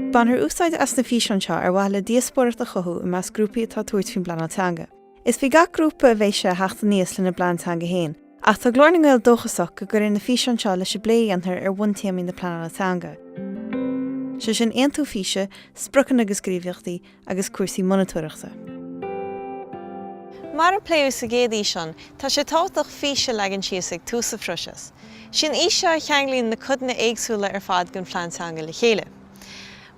Bannar úsáid as na físeáin seo ar bhaile díospóireachta chothú i meas grúpaí atá tuairt faoin pleanála teanga. Is bhí gach grúpa a bheith sé heachta níos lena pleanála teanga héin, ach tá glór nGael dóchasach go gur na físeáin seo leis bléantar ar bhain téamaí na pleanála teanga. Se sin aontu físe, Spriocanna agus Gníomhaíochtaí agus cuasaí monitúireachta. Mar a pléú sa géadaí sin, tá sé tábhachtach físe legan síos ag túsa froises. Sin íseo cheanglíonn na codna éagsúla ar fad gon pleanála teanga le chéile.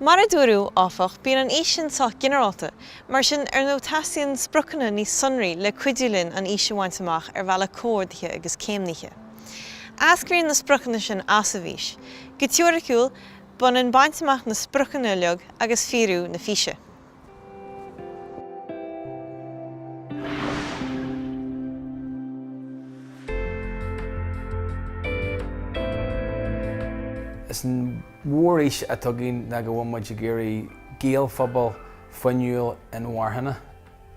Mar a dúrú áfach bíonn an ís sin sách generalta, mar sin ar nó tasaíonn Spriocanna níos sonraí le cuidiúlinn an ís bhaint amach ar bhealach cóirdaithe agus céimnithe. Ascríonn na Spriocanna sin as a bhís. Go teoiriciúil, bunan baint amach na Spriocanna leog agus fíorú na físe. Is an mhór a tugann na go bhfuil muid géirí nGael pobail foinniúil in Hannah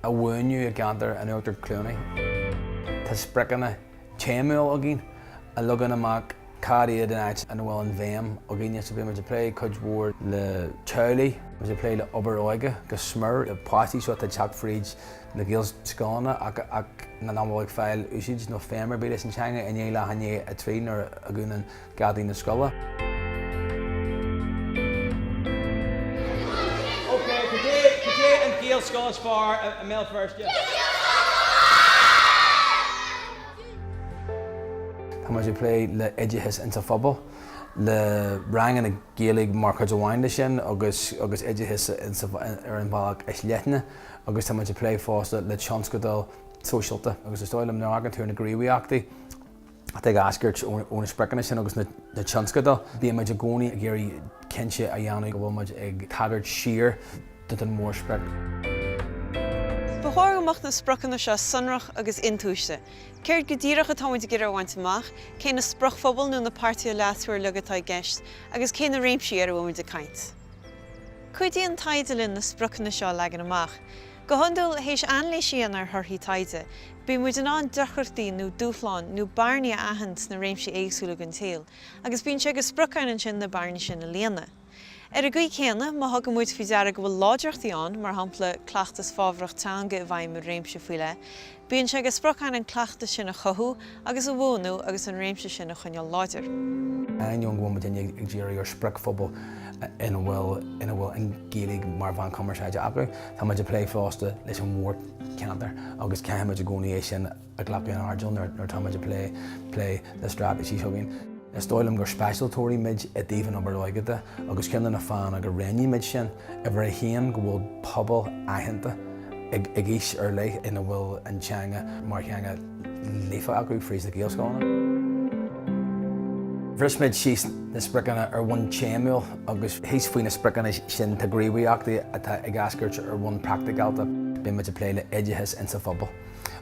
a bhhainniú a gandar an eotar clúnaí. Tá Spriocanna téimiúil a gin a lugan amach cádaíad in áit an bhfuil an bhéim a gin sa bhí muid a plé chuid mhór le teolaí, muid a plé le obaráige go smir a pátí seo a teach fríd le géarchúiseáin ach na námhaigh fáil úsid nó fémar bí leis an teanga in éile hané a trín ar a gúnan gadaí na scoile. Gael scores for a male first, yeah. Tá muid a plé le idirchas inta pobail, le rangan na Gaeilge mar chuid amháin sin agus idirchas ar an bhealach is leithne, agus tá muid a plé fásta le tionscadal sóisialta, agus is dóil am na agann na Gníomhaíochtaí. Ag ascairt óna Spriocanna sin agus na tionscadal. Bhí muid a gcónaí a géirí cinse a dhéanamh go bhfuil muid ag tabhairt siar an mór spreag. Bethóir amach na Spriocanna seo sonrach agus intúiste. Céir go díreach atá muid gur bhaint amach, cé na spriochphobail nó na páirtí leasúir legatá gceist, agus cé na réimsí ar bhfuil a caint. Cuidí an taidilinn na Spriocanna seo legan amach. Go handúil hééis anléisiíon ar thorthaí taide, bí muid an an duchirtaí nó dúfláin nó barrní ahans na réimsí éagsúla an taal, agus bíonn sé go spriocann sin na barrní sin na léana. Ar a gcuid chéanna, má thugam muid faoi dearg go bhfuil láideachtaí an mar hampla cleachtas fábhracht teanga a bhaim réimse faoile, bíonn sé go spriocann an cleachta sin a chothú agus a bhónú agus an réimse sin a chuineáil láidir. Aon bhfuil muid ag ddíirí ar spreagphobail ina bhfuil an Gaeilge mar bhain commerceide acu, tá muid a plé fásta leis an mór ceantar, agus ceim muid a gcónaí é sin a ghlapaí an ardil nar tá muid a plé le strategy thuginn. Is dóilm gur speisialtóirí muid a dtaobhann obaráigide agus ceanna na fáin a go réinní muid sin a bhar a chéan go bhfuil pobail aitheanta ag ís ar leith ina bhfuil an teanga mar cheanga léfa acu frís na géarchúiseáin. Bhris muid síos na Spriocanna ar bhain téimiúil agus héos faoin na Spriocanna sin tá Gníomhaíochtaí atá ag ascairt ar bhain practicálta bí muid a plé le idirchas insa pobail.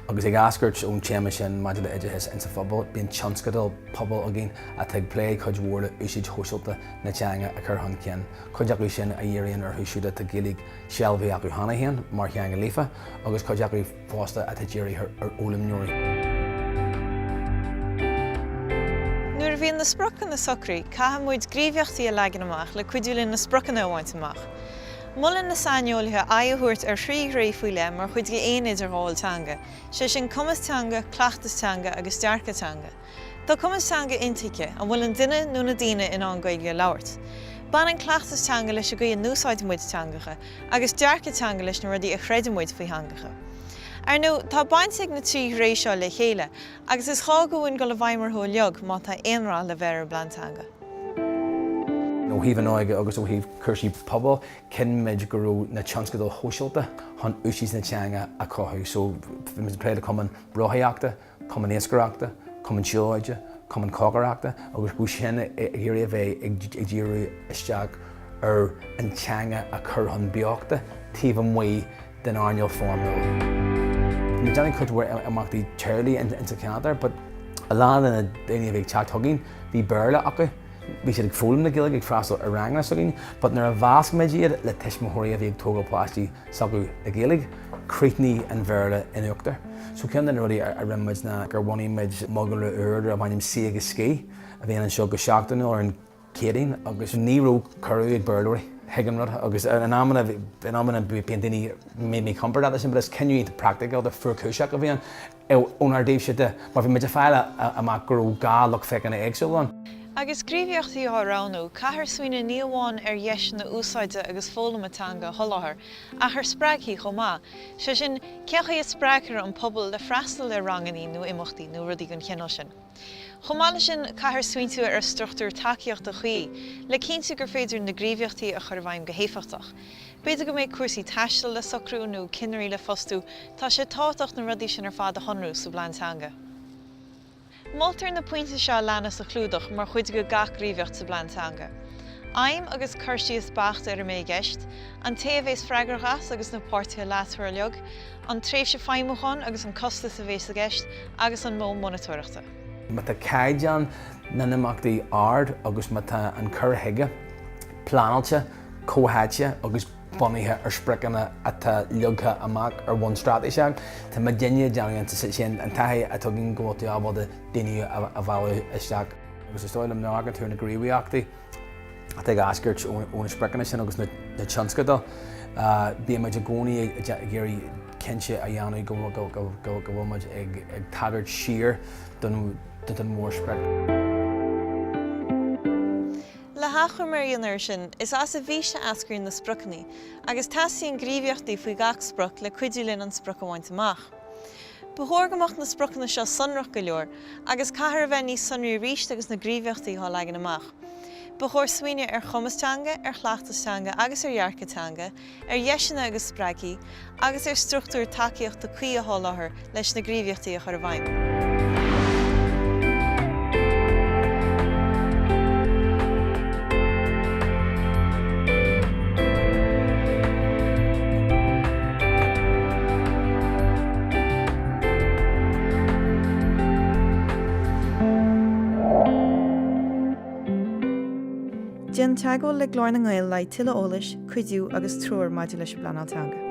Agus ag ascairt ón téama sin maidide le idirchas insa pobail, bíonn tionscadal pobail a gin a ag plé chuid mhór le úsid thuisialta na teanga a chur chun ceann. Chuideachú sin a dhéiríonn ar thuisiúda tá Gaeilge sealbhí acu Hannah héan mar cheanga lífa, agus chuideachú fásta a ddéirí ar ólamneoirí. Nuair a bhíonn na Spriocanna socraí, caithfidh muid Gníomhaíochtaí a legan amach le cuidiúlinn na Spriocanna bhaint amach. Mullen na sainiolaithe aghuairt ar thrí réí faoile mar chuid go aon idir gháil teanga, sé sin cumas teanga, cleachtas teanga agus dearcha teanga. Tá cumas teanga intice an bhfuil an duine nó na daoine in an Gaeilge labhairt. Ban an cleachtas teanga leis a go an núsáid muid teangacha, agus dearcha teanga leis na rudaí a chreidir muid faoi hangacha. Ar nó tá baint ag na trí réí seo le chéile, agus is chá go bhain go le bhaimar thó leog má tá aonrá le bhéir blan teanga. Ó híomh an áige agus ó híomh chuirsí pobail, cin muid go raibh na tionscadal thuisialta chun úsís na teanga a chothú. So bhí muid plé le cumann brothaíochta, cumann éascaráachta, cumann seoide, cumann cógaraachta, agus bú sin ag géirí a bheith ag ddíriú isteach ar an teanga a chur chun beochta taobh amuigh den airneal fórmúil. Ní déanann chuid bhfuir amachtaí teirlí inta ceantar, but a lá na daoine a bheith teach thugainn, bhí bearla acu. Bhí sé ag fólam na Gaeilge ag freastal ar rangna sugin, but nar a bhas méid iad le teismóirí a bhí ag tógáil pláistí sagu na Gaeilge, críochnaí an bhéarla in uachtar. So ceann rudí a rimid na gur bhainaí méid mogul a bhainnim si agus cí, a bhí an seo go seachtain ar an cédainn agus ní ró curú ag bearlóirí higamrad agus an amna bíon daoine mé compar dat sin, but is cinú the practical the fíorúsáideach a bhíon ónar daobh si de, mar bhí muid a fáile amach gurú gá luch feiceanna éagsúlainn. Agus Gníomhaíochtaí áránú, caithear suoine ní amháin dheis na úsáide agus fólamh teanga tholáthar, a chuir spreagthaí chomh maith. Se sin ceachaí is spreagchar an pobail le freastal le ranganí nó imeachtaí nó rudí gon cheangal sin. Chomáile sin caithear suointú ar struchtúr tacaíocht a chuí, le cinnte gur féidir na Gníomhaíochtaí a chur bhaim go héifeachtach. Beidir go méid cuasaí taistil le socrú nó cineirí le fostú, tá sé tátacht na rudí sin ar fad a honrú sa bhlean teanga. Moltar na pointe seo leannas a chlúdach mar chuid go gach gníomhaíocht sa bhlean teanga. Aim agus chuirtí is bachta ar mé gceist, an taobh éis freagargas agus na páirtí leathuair leog, an tréimhse feidhmiúchan agus an costa sa bhés a gceist, agus an mó monitúireachta. Má tá caidean na imeachtaí ard agus má tá an cur thuige, pleanáilte, cóthailte agus bunaithe ar Spriocanna atá leogtha amach ar bhain sráith tá má déine deangaíonn sin an taithí a tugann go bhfuil ábhad daoine a bhhail isteach. Agus is stoilm ná agat na Gníomhaíochtaí a ag ascairt ón Spriocanna sin agus na tionscadal. Bí muid a gcónaí géirí cinse a dhéanamh go bhfuil muid ag tabhairt siar don mór Spreag. Le háchar mar dionar sin, is as a bhíse ascairn na Spriocannaí, agus tasaíonn Gníomhaíochtaí faoi gach sprioc le cuidiú linn an sprioc amhaint amach. Bethórgamach na Spriocanna seo sonrach go leor, agus caithear bheith níos sonraí ríist agus na Gníomhaíochtaí há legan amach. Bethór suoine ar chumas teanga, ar chleachtas teanga agus ar ghearcha teanga, ar dheisina agus spreagaí, agus ar struchtúr tacaíocht a chuí a tholáthar leis na Gníomhaíochtaí a chur bhaim. Déan teagháil le Glór na nGael le tuile eolas, cuidiú agus treoir maidir leis pleanála teanga.